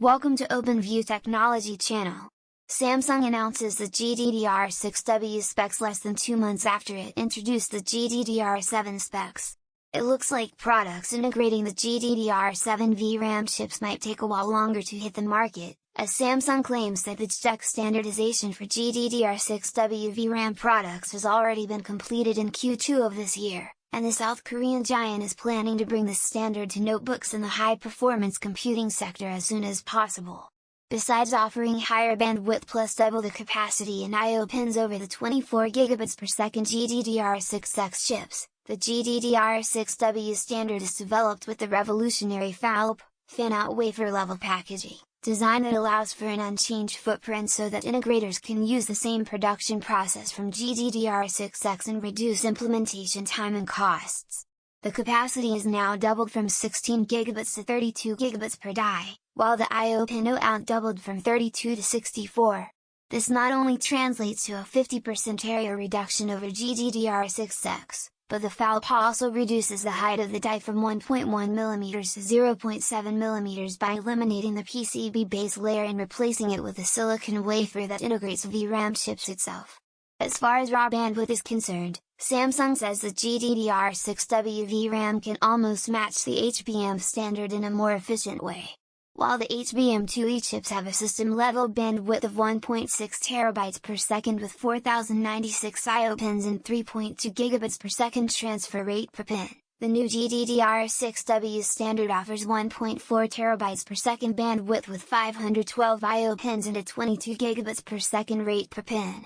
Welcome to OpenView Technology channel. Samsung announces the GDDR6W specs less than 2 months after it introduced the GDDR7 specs. It looks like products integrating the GDDR7 VRAM chips might take a while longer to hit the market, as Samsung claims that the spec standardization for GDDR6W VRAM products has already been completed in Q2 of this year, and the South Korean giant is planning to bring this standard to notebooks in the high-performance computing sector as soon as possible. Besides offering higher bandwidth plus double the capacity and I/O pins over the 24 gigabits per second GDDR6X chips, the GDDR6W standard is developed with the revolutionary FALP, fan-out wafer-level packaging design that allows for an unchanged footprint so that integrators can use the same production process from GDDR6X and reduce implementation time and costs. The capacity is now doubled from 16 gigabits to 32 gigabits per die, while the I/O pin out doubled from 32 to 64. This not only translates to a 50% area reduction over GDDR6X, but the FALP also reduces the height of the die from 1.1 mm to 0.7 mm by eliminating the PCB base layer and replacing it with a silicon wafer that integrates VRAM chips itself. As far as raw bandwidth is concerned, Samsung says the GDDR6W VRAM can almost match the HBM standard in a more efficient way. While the HBM2E chips have a system-level bandwidth of 1.6 TB per second with 4096 I/O pins and 3.2 gigabits per second transfer rate per pin, the new GDDR6W standard offers 1.4 TB per second bandwidth with 512 I/O pins and a 22 gigabits per second rate per pin.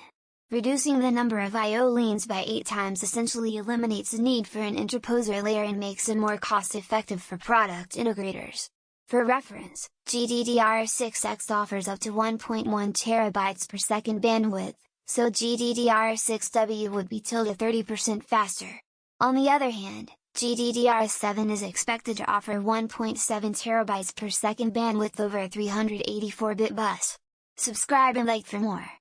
Reducing the number of I/O lanes by 8 times essentially eliminates the need for an interposer layer and makes it more cost-effective for product integrators. For reference, GDDR6X offers up to 1.1 TB per second bandwidth, so GDDR6W would be 30% faster. On the other hand, GDDR7 is expected to offer 1.7 TB per second bandwidth over a 384-bit bus. Subscribe and like for more.